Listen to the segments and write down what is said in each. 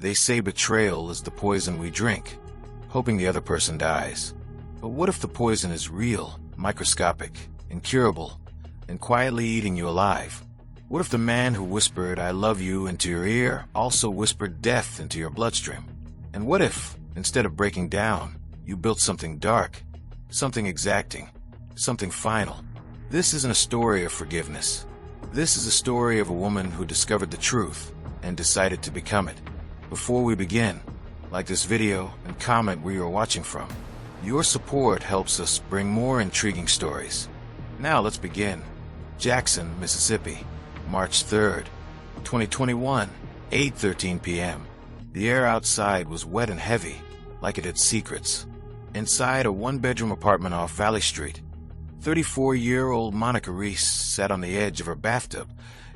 They say betrayal is the poison we drink, hoping the other person dies. But what if the poison is real, microscopic, incurable, and quietly eating you alive? What if the man who whispered "I love you" into your ear also whispered death into your bloodstream? And what if, instead of breaking down, you built something dark, something exacting, something final? This isn't a story of forgiveness. This is a story of a woman who discovered the truth and decided to become it. Before we begin, like this video and comment where you're watching from. Your support helps us bring more intriguing stories. Now let's begin. Jackson, Mississippi, March 3rd, 2021, 8:13 p.m. The air outside was wet and heavy, like it had secrets. Inside a one-bedroom apartment off Valley Street, 34-year-old Monica Reese sat on the edge of her bathtub,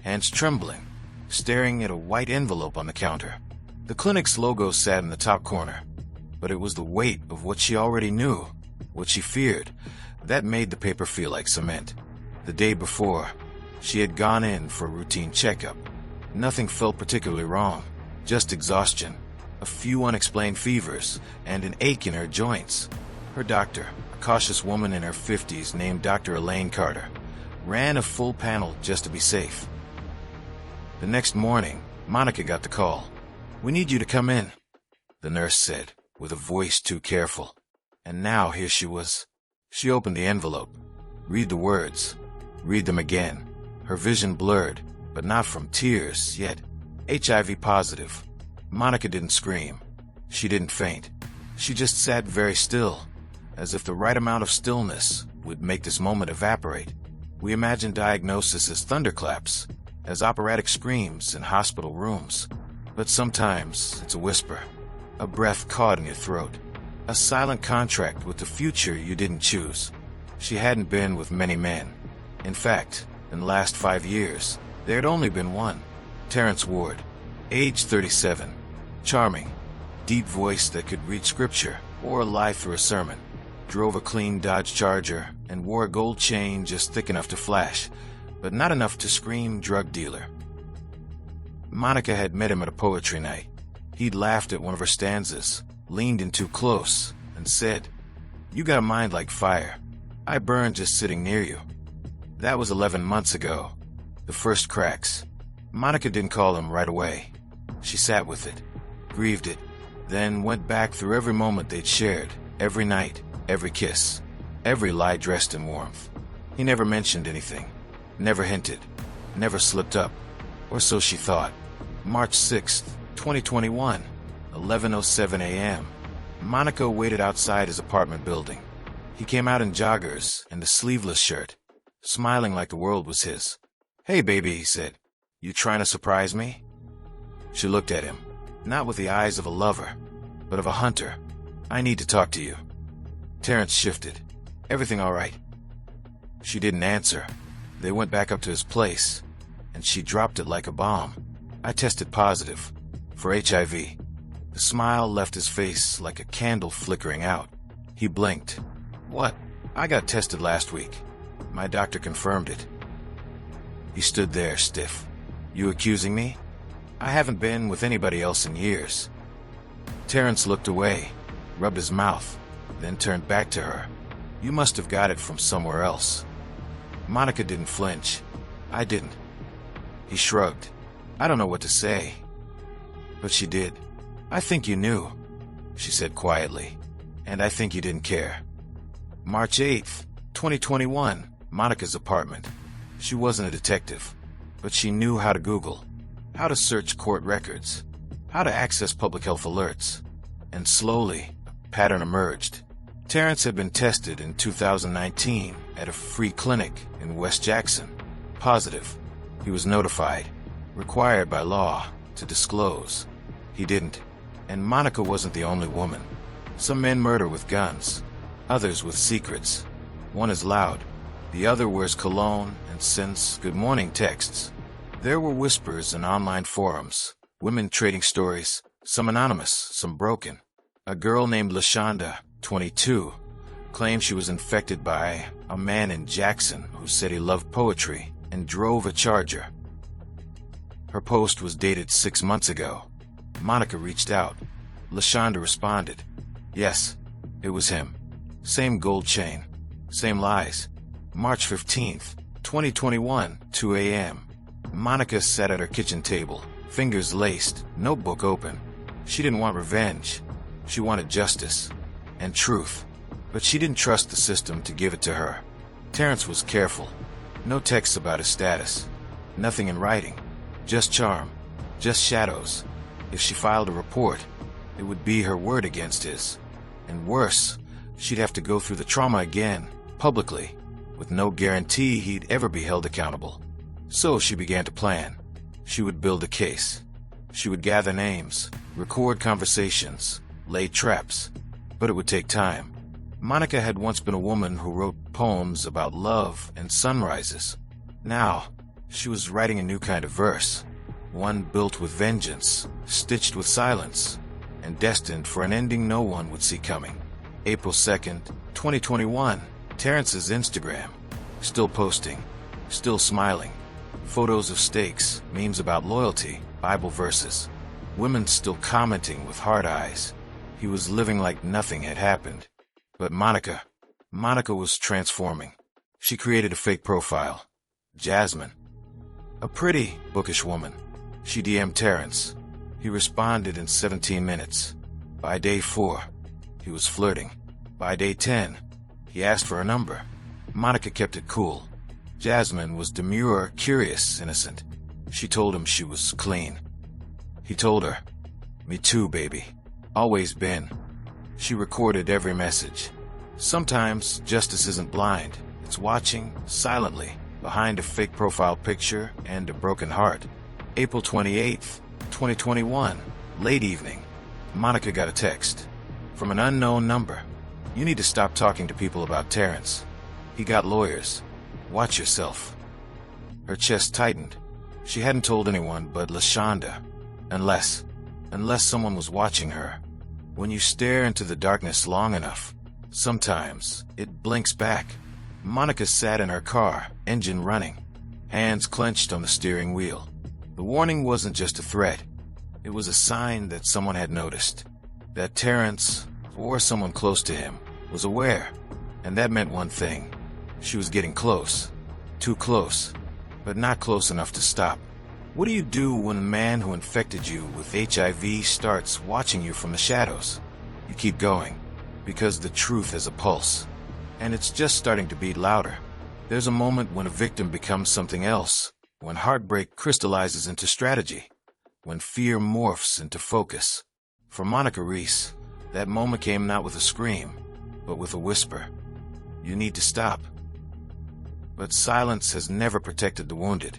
hands trembling, staring at a white envelope on the counter. The clinic's logo sat in the top corner, but it was the weight of what she already knew, what she feared, that made the paper feel like cement. The day before, she had gone in for a routine checkup. Nothing felt particularly wrong, just exhaustion, a few unexplained fevers, and an ache in her joints. Her doctor, a cautious woman in her 50s named Dr. Elaine Carter, ran a full panel just to be safe. The next morning, Monica got the call. "We need you to come in," the nurse said, with a voice too careful. And now here she was. She opened the envelope. Read the words. Read them again. Her vision blurred, but not from tears yet. HIV positive. Monica didn't scream. She didn't faint. She just sat very still, as if the right amount of stillness would make this moment evaporate. We imagine diagnosis as thunderclaps, as operatic screams in hospital rooms. But sometimes it's a whisper, a breath caught in your throat, a silent contract with the future you didn't choose. She hadn't been with many men. In fact, in the last 5 years, there had only been one. Terrence Ward, age 37, charming, deep voice that could read scripture or lie through a sermon, drove a clean Dodge Charger and wore a gold chain just thick enough to flash, but not enough to scream drug dealer. Monica had met him at a poetry night. He'd laughed at one of her stanzas, leaned in too close, and said, "You got a mind like fire. I burn just sitting near you." That was 11 months ago. The first cracks. Monica didn't call him right away. She sat with it, grieved it, then went back through every moment they'd shared, every night, every kiss, every lie dressed in warmth. He never mentioned anything, never hinted, never slipped up, or so she thought. March 6th, 2021, 11:07 a.m. Monica waited outside his apartment building. He came out in joggers and a sleeveless shirt, smiling like the world was his. "Hey, baby," he said. "You trying to surprise me?" She looked at him, not with the eyes of a lover, but of a hunter. "I need to talk to you." Terrence shifted. "Everything all right?" She didn't answer. They went back up to his place, and she dropped it like a bomb. "I tested positive for HIV." The smile left his face like a candle flickering out. He blinked. "What? I got tested last week. My doctor confirmed it." He stood there stiff. "You accusing me? I haven't been with anybody else in years." Terrence looked away, rubbed his mouth, then turned back to her. "You must have got it from somewhere else." Monica didn't flinch. "I didn't." He shrugged. "I don't know what to say." But she did. "I think you knew," she said quietly, "and I think you didn't care." March 8th, 2021, Monica's apartment. She wasn't a detective, but she knew how to Google, how to search court records, how to access public health alerts. And slowly, a pattern emerged. Terrence had been tested in 2019 at a free clinic in West Jackson. Positive. He was notified, required by law, to disclose. He didn't. And Monica wasn't the only woman. Some men murder with guns, others with secrets. One is loud, the other wears cologne and sends good morning texts. There were whispers in online forums, women trading stories, some anonymous, some broken. A girl named LaShonda, 22, claimed she was infected by a man in Jackson who said he loved poetry and drove a Charger. Her post was dated 6 months ago. Monica reached out. LaShonda responded. Yes, it was him. Same gold chain. Same lies. March 15th, 2021, 2 a.m. Monica sat at her kitchen table, fingers laced, notebook open. She didn't want revenge. She wanted justice and truth. But she didn't trust the system to give it to her. Terrence was careful. No texts about his status. Nothing in writing. Just charm. Just shadows. If she filed a report, it would be her word against his. And worse, she'd have to go through the trauma again, publicly, with no guarantee he'd ever be held accountable. So she began to plan. She would build a case. She would gather names, record conversations, lay traps. But it would take time. Monica had once been a woman who wrote poems about love and sunrises. Now, she was writing a new kind of verse. One built with vengeance, stitched with silence, and destined for an ending no one would see coming. April 2nd, 2021, Terrence's Instagram. Still posting, still smiling. Photos of steaks, memes about loyalty, Bible verses. Women still commenting with hard eyes. He was living like nothing had happened. But Monica was transforming. She created a fake profile. Jasmine. A pretty, bookish woman. She DM'd Terrence. He responded in 17 minutes. By day 4, he was flirting. By day 10, he asked for a number. Monica kept it cool. Jasmine was demure, curious, innocent. She told him she was clean. He told her, "Me too, baby. Always been." She recorded every message. Sometimes justice isn't blind. It's watching, silently, behind a fake profile picture and a broken heart. April 28th, 2021, late evening. Monica got a text from an unknown number. "You need to stop talking to people about Terrence. He got lawyers. Watch yourself." Her chest tightened. She hadn't told anyone but LaShonda. Unless someone was watching her. When you stare into the darkness long enough, sometimes it blinks back. Monica sat in her car, engine running, hands clenched on the steering wheel. The warning wasn't just a threat. It was a sign that someone had noticed. That Terrence, or someone close to him, was aware. And that meant one thing. She was getting close. Too close. But not close enough to stop. What do you do when a man who infected you with HIV starts watching you from the shadows? You keep going, because the truth has a pulse. And it's just starting to beat louder. There's a moment when a victim becomes something else, when heartbreak crystallizes into strategy, when fear morphs into focus. For Monica Reese, that moment came not with a scream, but with a whisper. You need to stop. But silence has never protected the wounded.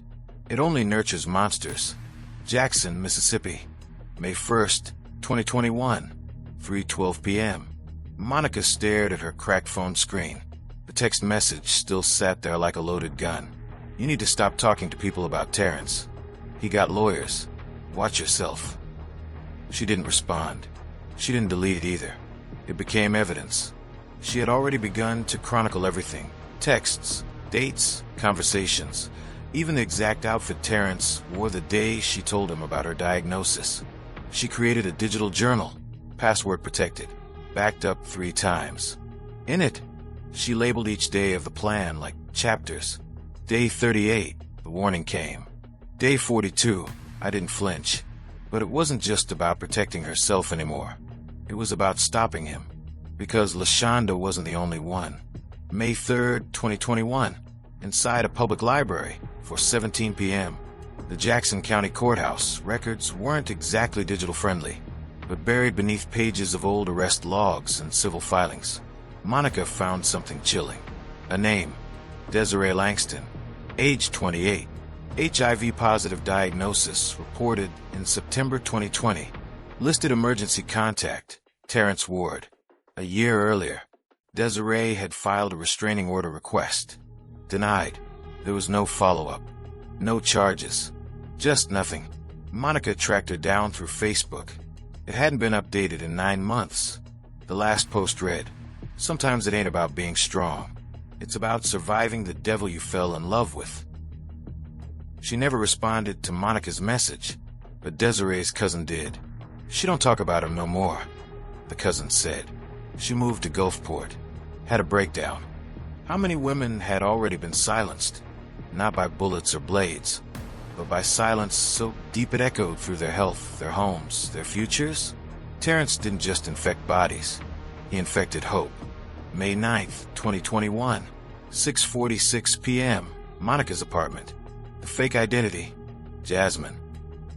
It only nurtures monsters. Jackson, Mississippi, May 1st, 2021, 3:12 p.m. Monica stared at her cracked phone screen. The text message still sat there like a loaded gun. "You need to stop talking to people about Terrence. He got lawyers. Watch yourself." She didn't respond. She didn't delete it either. It became evidence. She had already begun to chronicle everything. Texts, dates, conversations. Even the exact outfit Terrence wore the day she told him about her diagnosis. She created a digital journal, password protected, backed up 3 times. In it, she labeled each day of the plan like chapters. Day 38, the warning came. Day 42, I didn't flinch. But it wasn't just about protecting herself anymore. It was about stopping him. Because LaShonda wasn't the only one. May 3rd, 2021, inside a public library, 4:17 p.m. The Jackson County Courthouse records weren't exactly digital friendly, but buried beneath pages of old arrest logs and civil filings, Monica found something chilling. A name, Desiree Langston, age 28, HIV-positive diagnosis reported in September 2020, listed emergency contact, Terrence Ward. A year earlier, Desiree had filed a restraining order request. Denied. There was no follow-up. No charges. Just nothing. Monica tracked her down through Facebook. It hadn't been updated in 9 months. The last post read, "Sometimes it ain't about being strong. It's about surviving the devil you fell in love with." She never responded to Monica's message, but Desiree's cousin did. She don't talk about him no more, the cousin said. She moved to Gulfport, had a breakdown. How many women had already been silenced? Not by bullets or blades, but by silence so deep it echoed through their health, their homes, their futures? Terrence didn't just infect bodies. He infected hope. May 9th, 2021, 6:46 p.m., Monica's apartment. The fake identity, Jasmine,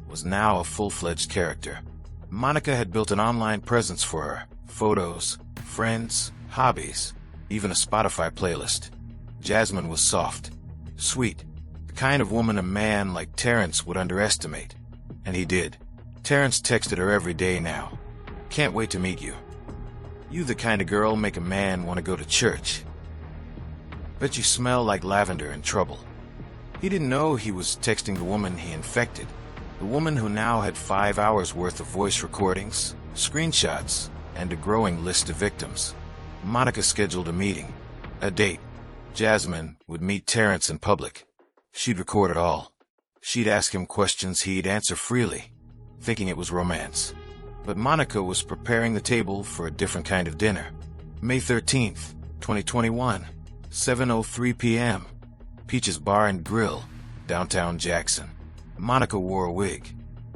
was now a full-fledged character. Monica had built an online presence for her. Photos, friends, hobbies, even a Spotify playlist. Jasmine was soft, sweet, the kind of woman a man like Terrence would underestimate. And he did. Terrence texted her every day now. Can't wait to meet you. You the kind of girl make a man want to go to church. Bet you smell like lavender and trouble. He didn't know he was texting the woman he infected. The woman who now had 5 hours worth of voice recordings, screenshots, and a growing list of victims. Monica scheduled a meeting, a date. Jasmine would meet Terrence in public. She'd record it all. She'd ask him questions he'd answer freely, thinking it was romance. But Monica was preparing the table for a different kind of dinner. May 13th, 2021, 7:03 p.m., Peach's Bar and Grill, downtown Jackson. Monica wore a wig,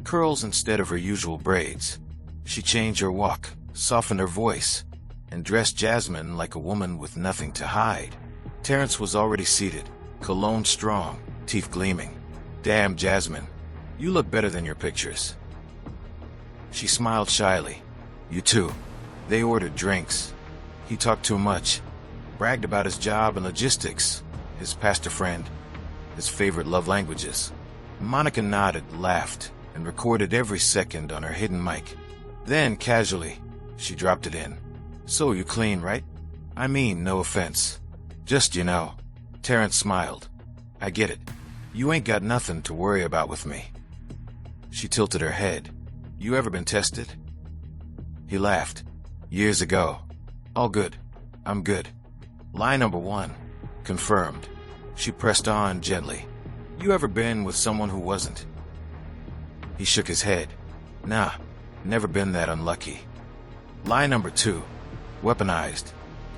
curls instead of her usual braids. She changed her walk, softened her voice, and dressed Jasmine like a woman with nothing to hide. Terrence was already seated, cologne strong, teeth gleaming. Damn, Jasmine, you look better than your pictures. She smiled shyly. You too. They ordered drinks. He talked too much, bragged about his job and logistics, his pastor friend, his favorite love languages. Monica nodded, laughed, and recorded every second on her hidden mic. Then, casually, she dropped it in. So you clean, right? I mean, no offense. Just, you know. Terrence smiled. I get it. You ain't got nothing to worry about with me. She tilted her head. You ever been tested? He laughed. Years ago. All good. I'm good. Lie number 1. Confirmed. She pressed on gently. You ever been with someone who wasn't? He shook his head. Nah, never been that unlucky. Lie number 2. Weaponized.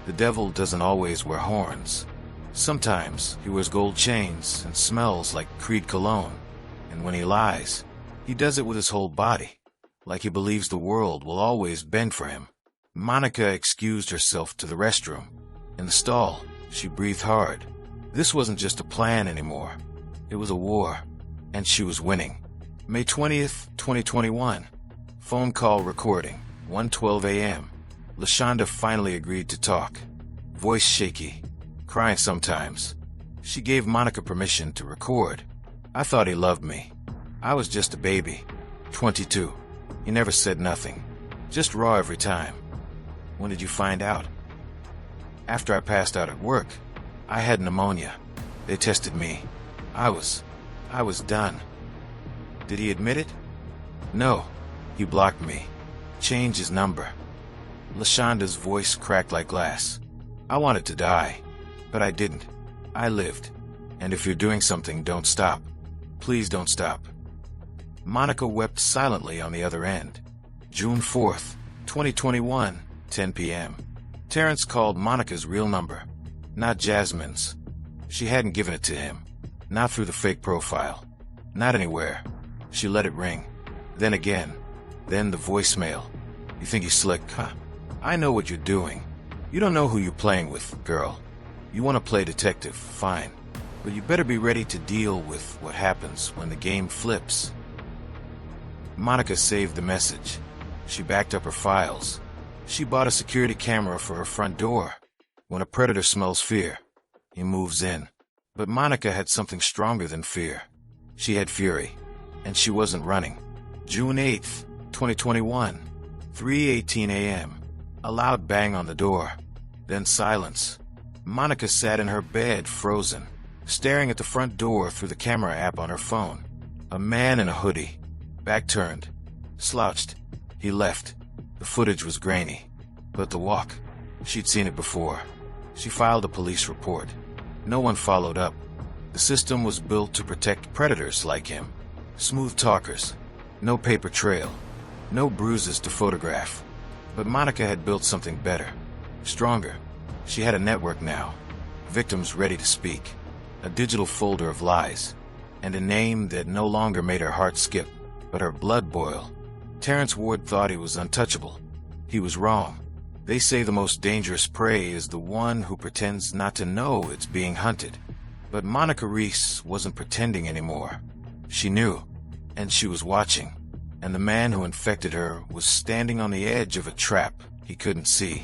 The devil doesn't always wear horns. Sometimes he wears gold chains and smells like Creed cologne. And when he lies, he does it with his whole body, like he believes the world will always bend for him. Monica excused herself to the restroom. In the stall, she breathed hard. This wasn't just a plan anymore. It was a war, and she was winning. May 20th, 2021. Phone call recording, 1:12 a.m. LaShonda finally agreed to talk. Voice shaky, crying sometimes. She gave Monica permission to record. I thought he loved me. I was just a baby. 22. He never said nothing. Just raw every time. When did you find out? After I passed out at work. I had pneumonia. They tested me. I was done. Did he admit it? No. He blocked me. Changed his number. LaShonda's voice cracked like glass. I wanted to die, but I didn't. I lived. And if you're doing something, don't stop. Please don't stop. Monica wept silently on the other end. June 4th, 2021, 10 p.m. Terrence called Monica's real number, not Jasmine's. She hadn't given it to him. Not through the fake profile. Not anywhere. She let it ring. Then again. Then the voicemail. You think you're slick, huh? I know what you're doing. You don't know who you're playing with, girl. You want to play detective, fine. But you better be ready to deal with what happens when the game flips. Monica saved the message. She backed up her files. She bought a security camera for her front door. When a predator smells fear, he moves in. But Monica had something stronger than fear. She had fury, and she wasn't running. June 8th, 2021, 3:18 a.m. A loud bang on the door, then silence. Monica sat in her bed, frozen, staring at the front door through the camera app on her phone. A man in a hoodie, back turned, slouched. He left. The footage was grainy, but the walk, she'd seen it before. She filed a police report. No one followed up. The system was built to protect predators like him. Smooth talkers. No paper trail. No bruises to photograph. But Monica had built something better, stronger. She had a network now, victims ready to speak, a digital folder of lies, and a name that no longer made her heart skip, but her blood boil. Terrence Ward thought he was untouchable. He was wrong. They say the most dangerous prey is the one who pretends not to know it's being hunted. But Monica Reese wasn't pretending anymore. She knew, and she was watching. And the man who infected her was standing on the edge of a trap he couldn't see.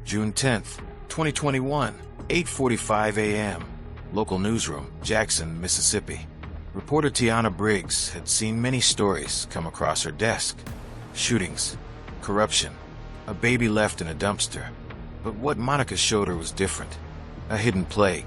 June 10th, 2021, 8:45 a.m. Local newsroom, Jackson, Mississippi. Reporter Tiana Briggs had seen many stories come across her desk. Shootings, corruption, a baby left in a dumpster. But what Monica showed her was different. A hidden plague.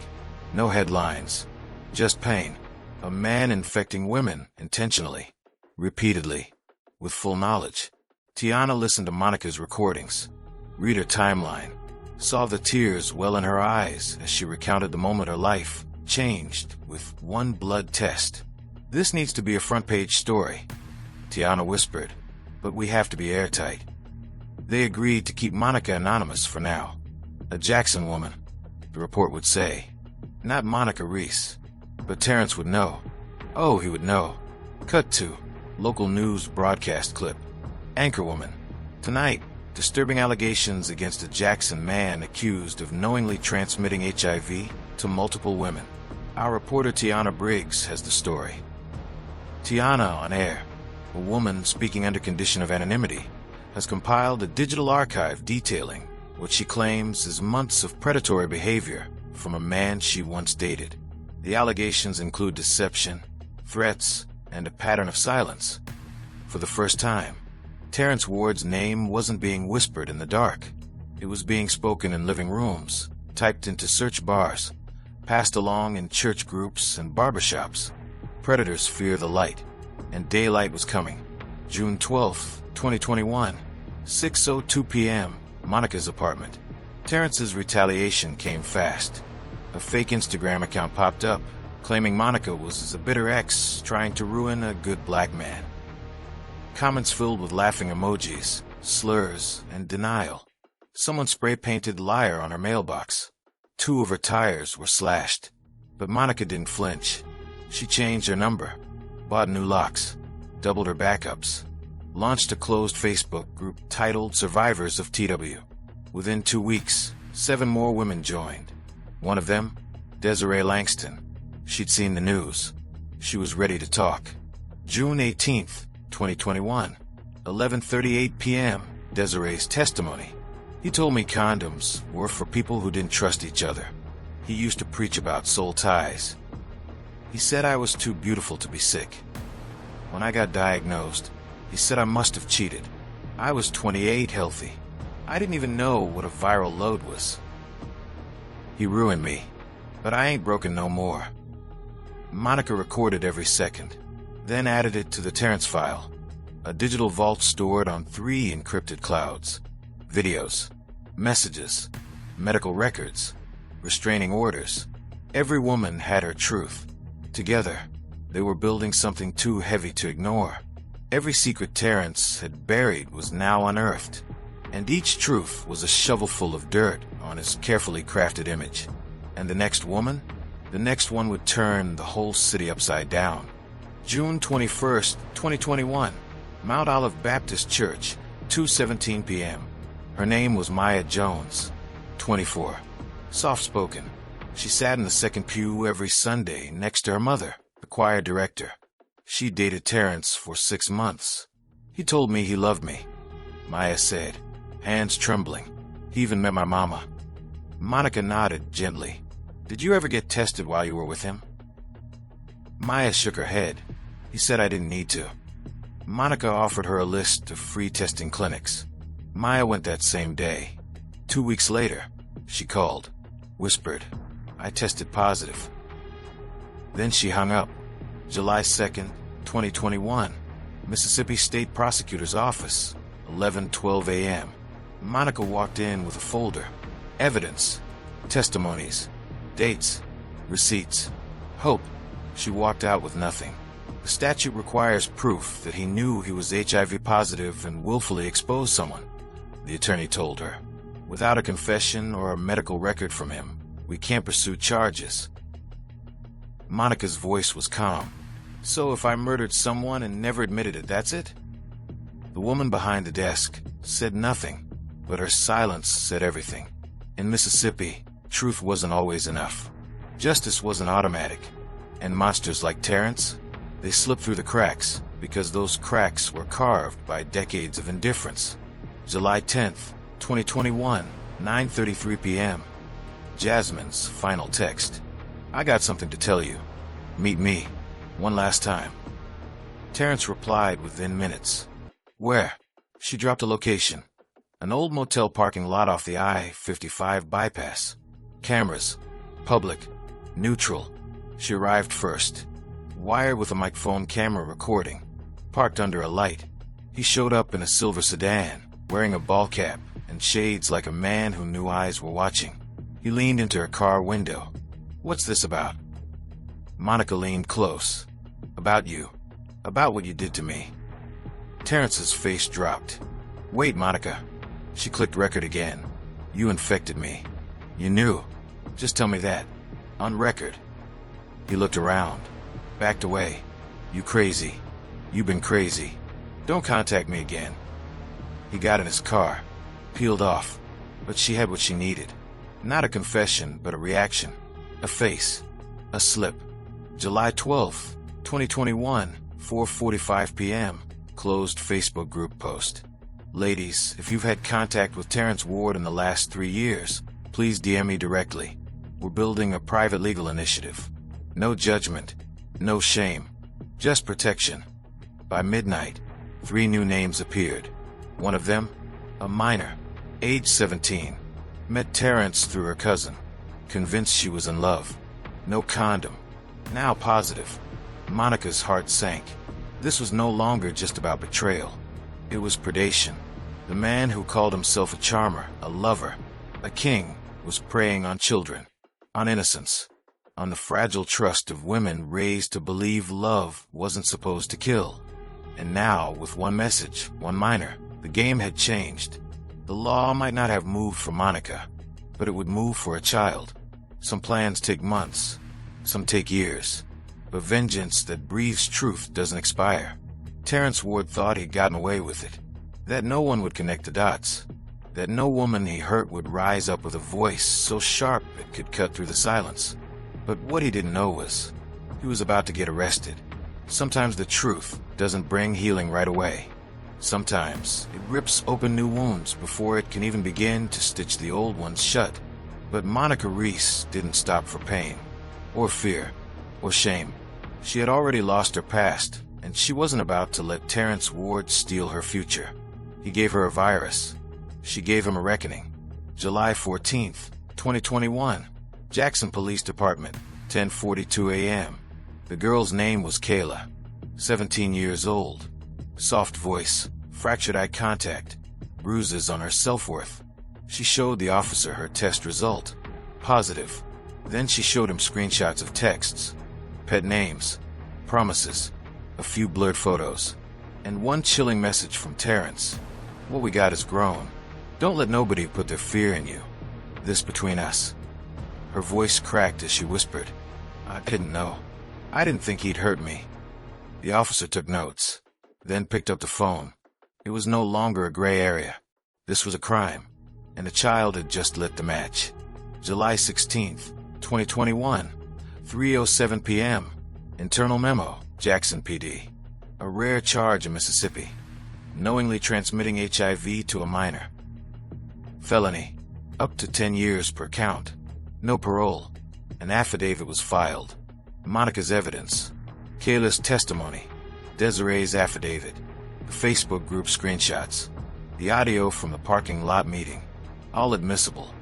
No headlines. Just pain. A man infecting women intentionally, repeatedly, with full knowledge. Tiana listened to Monica's recordings, read her timeline, saw the tears well in her eyes as she recounted the moment her life changed with one blood test. This needs to be a front-page story, Tiana whispered, but we have to be airtight. They agreed to keep Monica anonymous for now. A Jackson woman, the report would say. Not Monica Reese. But Terrence would know. Oh, he would know. Cut to local news broadcast clip. Anchorwoman. Tonight, disturbing allegations against a Jackson man accused of knowingly transmitting HIV to multiple women. Our reporter Tiana Briggs has the story. Tiana on air, a woman speaking under condition of anonymity, has compiled a digital archive detailing what she claims is months of predatory behavior from a man she once dated. The allegations include deception, threats, and a pattern of silence. For the first time, Terrence Ward's name wasn't being whispered in the dark. It was being spoken in living rooms, typed into search bars, passed along in church groups and barbershops. Predators fear the light, and daylight was coming. June 12th, 2021, 6:02 p.m., Monica's apartment. Terrence's retaliation came fast. A fake Instagram account popped up, claiming Monica was a bitter ex trying to ruin a good black man. Comments filled with laughing emojis, slurs, and denial. Someone spray-painted liar on her mailbox. 2 of her tires were slashed. But Monica didn't flinch. She changed her number, bought new locks, doubled her backups, launched a closed Facebook group titled Survivors of TW. Within 2 weeks, 7 more women joined. One of them, Desiree Langston. She'd seen the news. She was ready to talk. June 18th, 2021, 11:38 p.m., Desiree's testimony. He told me condoms were for people who didn't trust each other. He used to preach about soul ties. He said I was too beautiful to be sick. When I got diagnosed, he said I must have cheated. I was 28 healthy. I didn't even know what a viral load was. He ruined me, but I ain't broken no more. Monica recorded every second, then added it to the Terrence file, a digital vault stored on 3 encrypted clouds. Videos, messages, medical records, restraining orders. Every woman had her truth. Together, they were building something too heavy to ignore. Every secret Terrence had buried was now unearthed, and each truth was a shovelful of dirt on his carefully crafted image. And the next woman? The next one would turn the whole city upside down. June 21st, 2021, Mount Olive Baptist Church, 2:17 p.m. Her name was Maya Jones, 24, soft-spoken. She sat in the second pew every Sunday next to her mother, the choir director. She dated Terrence for 6 months. He told me he loved me, Maya said, hands trembling. He even met my mama. Monica nodded gently. Did you ever get tested while you were with him? Maya shook her head. He said I didn't need to. Monica offered her a list of free testing clinics. Maya went that same day. 2 weeks later, she called, whispered, I tested positive. Then she hung up. July 2nd, 2021, Mississippi State Prosecutor's Office, 11:12 a.m. Monica walked in with a folder. Evidence, testimonies, dates, receipts, hope. She walked out with nothing. The statute requires proof that he knew he was HIV positive and willfully exposed someone, the attorney told her. Without a confession or a medical record from him, we can't pursue charges. Monica's voice was calm. So if I murdered someone and never admitted it, that's it? The woman behind the desk said nothing, but her silence said everything. In Mississippi, truth wasn't always enough. Justice wasn't automatic. And monsters like Terrence, they slipped through the cracks because those cracks were carved by decades of indifference. July 10th, 2021, 9:33 p.m. Jasmine's final text. I got something to tell you. Meet me. One last time. Terrence replied within minutes. Where? She dropped a location. An old motel parking lot off the I-55 bypass. Cameras. Public. Neutral. She arrived first. Wired with a microphone camera recording. Parked under a light. He showed up in a silver sedan, wearing a ball cap and shades like a man who knew eyes were watching. He leaned into her car window. What's this about? Monica leaned close. About you. About what you did to me. Terrence's face dropped. Wait, Monica. She clicked record again. You infected me. You knew. Just tell me that. On record. He looked around. Backed away. You crazy. You've been crazy. Don't contact me again. He got in his car. Peeled off. But she had what she needed. Not a confession, but a reaction. A face. A slip. July 12th, 2021, 4:45 p.m. Closed Facebook group post. Ladies, if you've had contact with Terrence Ward in the last 3 years, please DM me directly. We're building a private legal initiative. No judgment. No shame. Just protection. By midnight, 3 new names appeared. One of them, a minor, age 17. Met Terrence through her cousin. Convinced she was in love. No condom. Now positive. Monica's heart sank. This was no longer just about betrayal. It was predation. The man who called himself a charmer, a lover, a king, was preying on children, on innocence, on the fragile trust of women raised to believe love wasn't supposed to kill. And now, with one message, one minor, the game had changed. The law might not have moved for Monica, but it would move for a child. Some plans take months. Some take years. But vengeance that breathes truth doesn't expire. Terrence Ward thought he'd gotten away with it. That no one would connect the dots. That no woman he hurt would rise up with a voice so sharp it could cut through the silence. But what he didn't know was, he was about to get arrested. Sometimes the truth doesn't bring healing right away. Sometimes it rips open new wounds before it can even begin to stitch the old ones shut. But Monica Reese didn't stop for pain. Or fear, or shame. She had already lost her past, and she wasn't about to let Terrence Ward steal her future. He gave her a virus. She gave him a reckoning. July 14th, 2021. Jackson Police Department, 10:42 a.m. The girl's name was Kayla, 17 years old. Soft voice, fractured eye contact, bruises on her self-worth. She showed the officer her test result. Positive. Then she showed him screenshots of texts, pet names, promises, a few blurred photos, and one chilling message from Terrence. What we got is grown. Don't let nobody put their fear in you. This between us. Her voice cracked as she whispered, I didn't know. I didn't think he'd hurt me. The officer took notes, then picked up the phone. It was no longer a gray area. This was a crime, and the child had just lit the match. July 16th, 2021, 3:07 p.m. Internal memo, Jackson PD. A rare charge in Mississippi. Knowingly transmitting HIV to a minor. Felony. Up to 10 years per count. No parole. An affidavit was filed. Monica's evidence. Kayla's testimony. Desiree's affidavit. The Facebook group screenshots. The audio from the parking lot meeting. All admissible.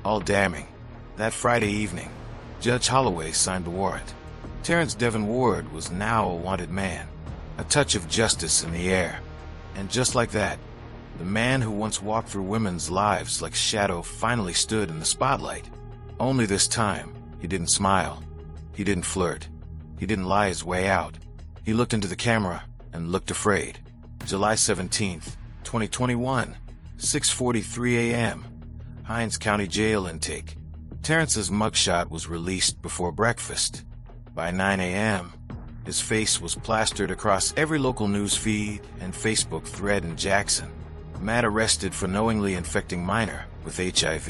All damning. That Friday evening, Judge Holloway signed the warrant. Terrence Devin Ward was now a wanted man. A touch of justice in the air. And just like that, the man who once walked through women's lives like a shadow finally stood in the spotlight. Only this time, he didn't smile. He didn't flirt. He didn't lie his way out. He looked into the camera and looked afraid. July 17th, 2021, 6:43 a.m. Hinds County Jail intake. Terrence's mugshot was released before breakfast. By 9 a.m., his face was plastered across every local news feed and Facebook thread in Jackson. Matt arrested for knowingly infecting minor with HIV.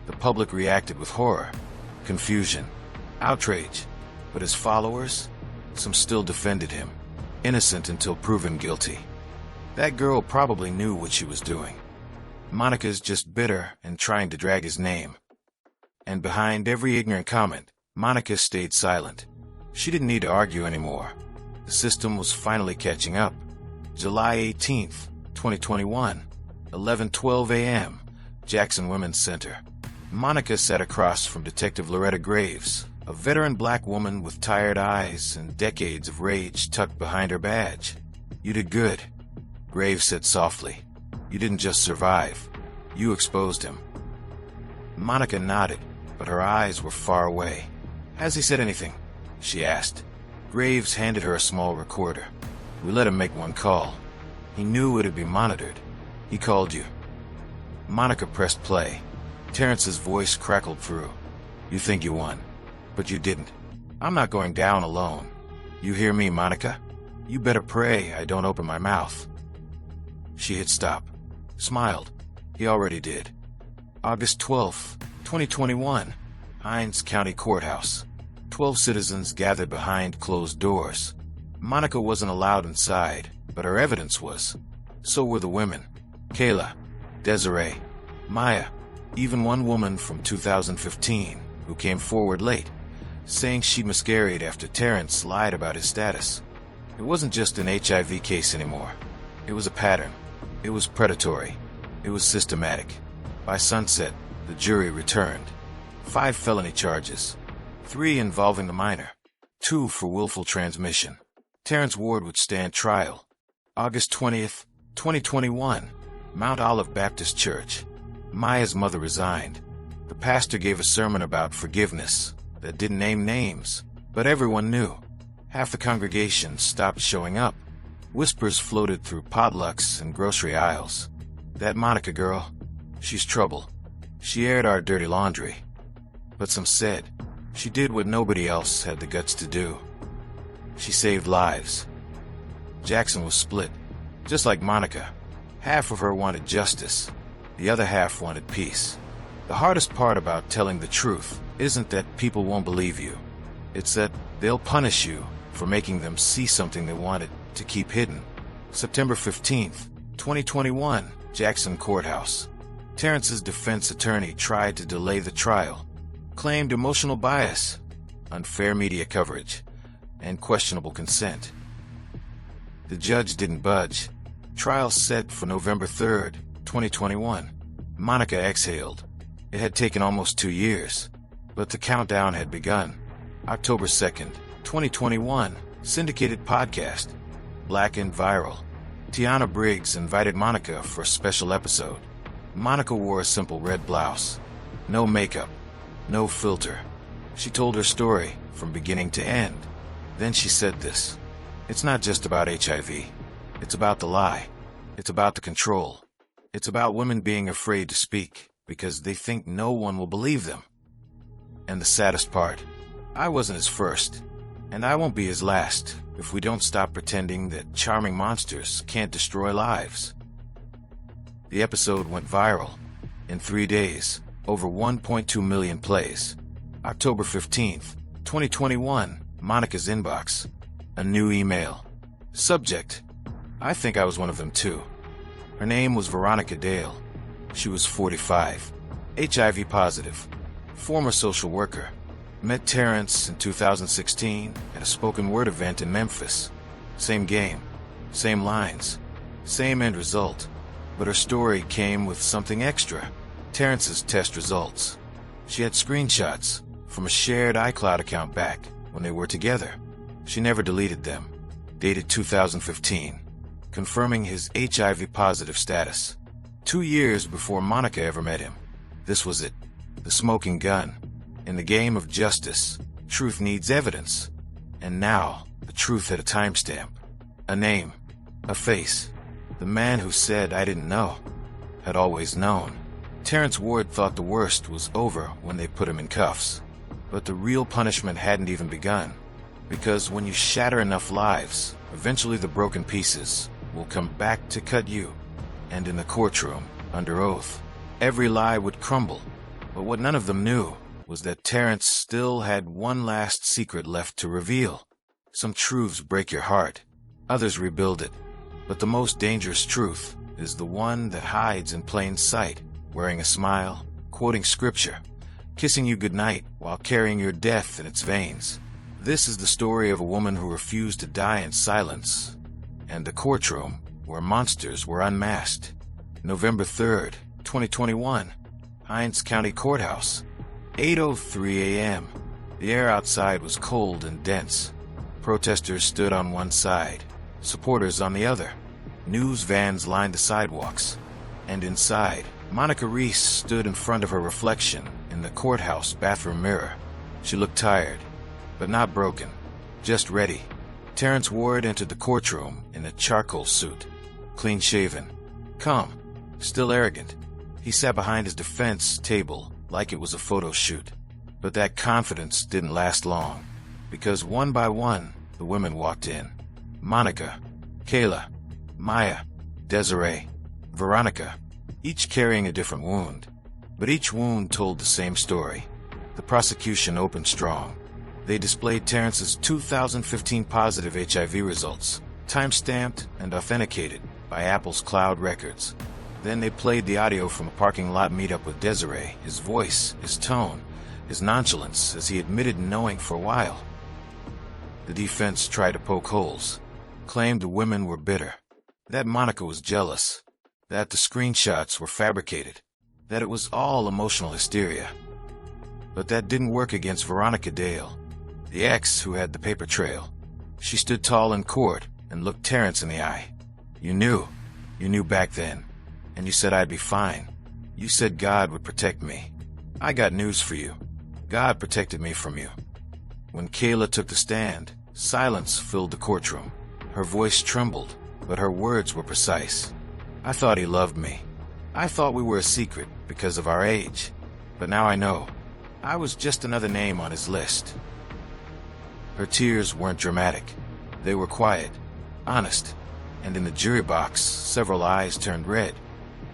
The public reacted with horror, confusion, outrage, but his followers, some still defended him, innocent until proven guilty. That girl probably knew what she was doing. Monica's just bitter and trying to drag his name. And behind every ignorant comment, Monica stayed silent. She didn't need to argue anymore. The system was finally catching up. July 18th, 2021, 11:12 a.m., Jackson Women's Center. Monica sat across from Detective Loretta Graves, a veteran black woman with tired eyes and decades of rage tucked behind her badge. "You did good," Graves said softly. "You didn't just survive. You exposed him." Monica nodded, but her eyes were far away. "Has he said anything?" she asked. Graves handed her a small recorder. "We let him make one call. He knew it'd be monitored. He called you." Monica pressed play. Terrence's voice crackled through. "You think you won, but you didn't. I'm not going down alone. You hear me, Monica? You better pray I don't open my mouth." She hit stop, smiled. He already did. August 12th, 2021, Hinds County Courthouse. 12 citizens gathered behind closed doors. Monica wasn't allowed inside, but her evidence was. So were the women. Kayla, Desiree, Maya, even one woman from 2015 who came forward late, saying she miscarried after Terrence lied about his status. It wasn't just an HIV case anymore. It was a pattern. It was predatory. It was systematic. By sunset, the jury returned. 5 felony charges, 3 involving the minor, 2 for willful transmission. Terrence Ward would stand trial. August 20th, 2021, Mount Olive Baptist Church. Maya's mother resigned. The pastor gave a sermon about forgiveness that didn't name names, but everyone knew. Half the congregation stopped showing up. Whispers floated through potlucks and grocery aisles. "That Monica girl, she's trouble. She aired our dirty laundry." But some said, she did what nobody else had the guts to do. She saved lives. Jackson was split, just like Monica. Half of her wanted justice. The other half wanted peace. The hardest part about telling the truth isn't that people won't believe you. It's that they'll punish you for making them see something they wanted to keep hidden. September 15th, 2021, Jackson Courthouse. Terrence's defense attorney tried to delay the trial, claimed emotional bias, unfair media coverage, and questionable consent. The judge didn't budge. Trial set for November 3rd, 2021. Monica exhaled. It had taken almost 2 years, but the countdown had begun. October 2nd, 2021, syndicated podcast. Black and viral. Tiana Briggs invited Monica for a special episode. Monica wore a simple red blouse. No makeup. No filter. She told her story from beginning to end. Then she said this. "It's not just about HIV. It's about the lie. It's about the control. It's about women being afraid to speak because they think no one will believe them." And the saddest part, I wasn't his first, and I won't be his last if we don't stop pretending that charming monsters can't destroy lives. The episode went viral. In 3 days, over 1.2 million plays. October 15th, 2021, Monica's inbox. A new email. Subject: "I think I was one of them too." Her name was Veronica Dale. She was 45, HIV positive, former social worker. Met Terrence in 2016 at a spoken word event in Memphis. Same game, same lines, same end result. But her story came with something extra. Terrence's test results. She had screenshots from a shared iCloud account back when they were together. She never deleted them. Dated 2015, confirming his HIV positive status. 2 years before Monica ever met him. This was it. The smoking gun. In the game of justice, truth needs evidence. And now, the truth had a timestamp, a name, a face. The man who said, "I didn't know," had always known. Terrence Ward thought the worst was over when they put him in cuffs. But the real punishment hadn't even begun. Because when you shatter enough lives, eventually the broken pieces will come back to cut you. And in the courtroom, under oath, every lie would crumble. But what none of them knew was that Terrence still had one last secret left to reveal. Some truths break your heart, others rebuild it. But the most dangerous truth is the one that hides in plain sight, wearing a smile, quoting scripture, kissing you goodnight while carrying your death in its veins. This is the story of a woman who refused to die in silence, and the courtroom where monsters were unmasked. November 3rd, 2021, Hinds County Courthouse, 8:03 a.m. The air outside was cold and dense. Protesters stood on one side, supporters on the other. News vans lined the sidewalks. And inside, Monica Reese stood in front of her reflection in the courthouse bathroom mirror. She looked tired, but not broken, just ready. Terrence Ward entered the courtroom in a charcoal suit, clean-shaven, calm, still arrogant. He sat behind his defense table like it was a photo shoot. But that confidence didn't last long, because one by one, the women walked in. Monica, Kayla, Maya, Desiree, Veronica, each carrying a different wound. But each wound told the same story. The prosecution opened strong. They displayed Terrence's 2015 positive HIV results, time-stamped and authenticated by Apple's cloud records. Then they played the audio from a parking lot meetup with Desiree, his voice, his tone, his nonchalance as he admitted knowing for a while. The defense tried to poke holes, claimed the women were bitter, that Monica was jealous, that the screenshots were fabricated, that it was all emotional hysteria. But that didn't work against Veronica Dale, the ex who had the paper trail. She stood tall in court and looked Terrence in the eye. You knew back then, and you said I'd be fine. You said God would protect me. I got news for you. God protected me from you. When Kayla took the stand, silence filled the courtroom. Her voice trembled, but her words were precise. I thought he loved me. I thought we were a secret because of our age. But now I know. I was just another name on his list. Her tears weren't dramatic. They were quiet, honest. And in the jury box, several eyes turned red.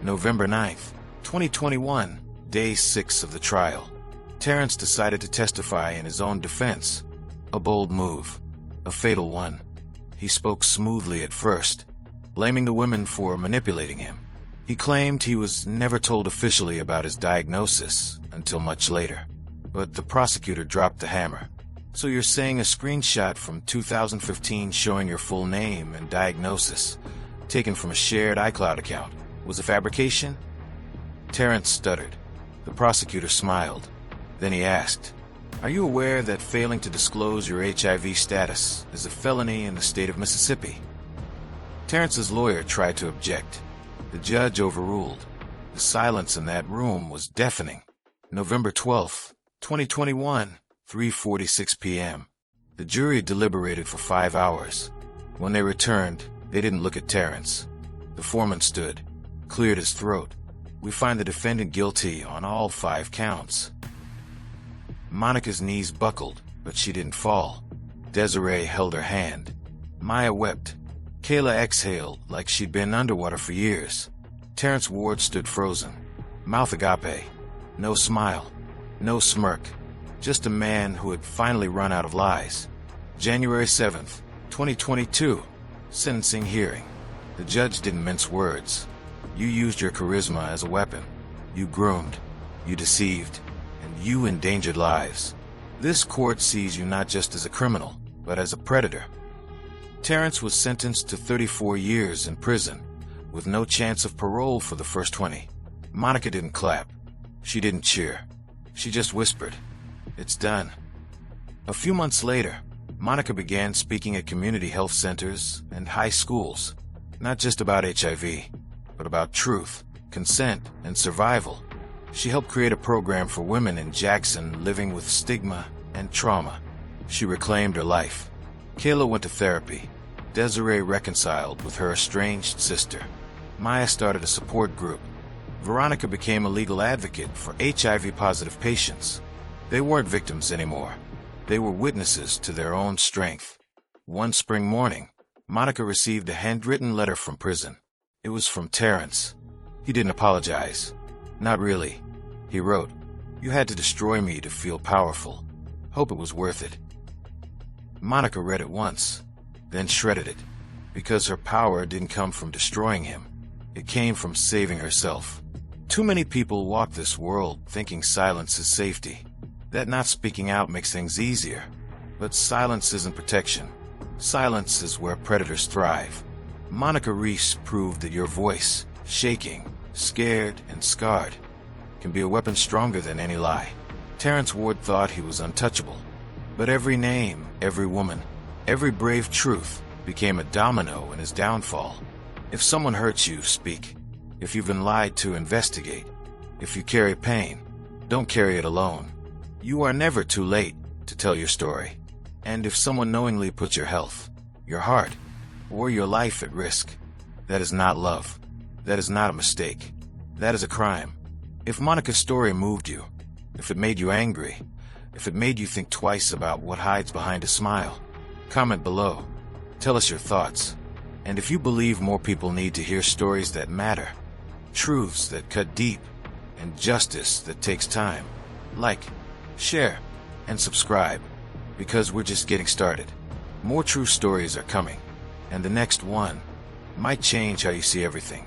November 9th, 2021, day 6 of the trial. Terrence decided to testify in his own defense. A bold move, a fatal one. He spoke smoothly at first, blaming the women for manipulating him. He claimed he was never told officially about his diagnosis until much later. But the prosecutor dropped the hammer. So you're saying a screenshot from 2015 showing your full name and diagnosis, taken from a shared iCloud account, was a fabrication? Terrence stuttered. The prosecutor smiled. Then he asked, "Are you aware that failing to disclose your HIV status is a felony in the state of Mississippi?" Terrence's lawyer tried to object. The judge overruled. The silence in that room was deafening. November 12th, 2021, 3:46 p.m. The jury deliberated for 5 hours. When they returned, they didn't look at Terrence. The foreman stood, cleared his throat. "We find the defendant guilty on all 5 counts." Monica's knees buckled, but she didn't fall. Desiree held her hand. Maya wept. Kayla exhaled like she'd been underwater for years. Terrence Ward stood frozen, mouth agape. No smile, no smirk. Just a man who had finally run out of lies. January 7th, 2022, sentencing hearing. The judge didn't mince words. You used your charisma as a weapon. You groomed, you deceived, and you endangered lives. This court sees you not just as a criminal, but as a predator. Terrence was sentenced to 34 years in prison, with no chance of parole for the first 20. Monica didn't clap. She didn't cheer. She just whispered, "It's done." A few months later, Monica began speaking at community health centers and high schools, not just about HIV, but about truth, consent, and survival. She helped create a program for women in Jackson living with stigma and trauma. She reclaimed her life, Kayla went to therapy. Desiree reconciled with her estranged sister. Maya started a support group. Veronica became a legal advocate for HIV-positive patients. They weren't victims anymore. They were witnesses to their own strength. One spring morning, Monica received a handwritten letter from prison. It was from Terrence. He didn't apologize. Not really. He wrote, "You had to destroy me to feel powerful. Hope it was worth it." Monica read it once, then shredded it, because her power didn't come from destroying him. It came from saving herself. Too many people walk this world thinking silence is safety, that not speaking out makes things easier. But silence isn't protection. Silence is where predators thrive. Monica Reese proved that your voice, shaking, scared, and scarred, can be a weapon stronger than any lie. Terrence Ward thought he was untouchable. But every name, every woman, every brave truth became a domino in his downfall. If someone hurts you, speak. If you've been lied to, investigate. If you carry pain, don't carry it alone. You are never too late to tell your story. And if someone knowingly puts your health, your heart, or your life at risk, that is not love. That is not a mistake. That is a crime. If Monica's story moved you, if it made you angry, if it made you think twice about what hides behind a smile, comment below. Tell us your thoughts. And if you believe more people need to hear stories that matter, truths that cut deep, and justice that takes time, like, share, and subscribe, because we're just getting started. More true stories are coming, and the next one might change how you see everything.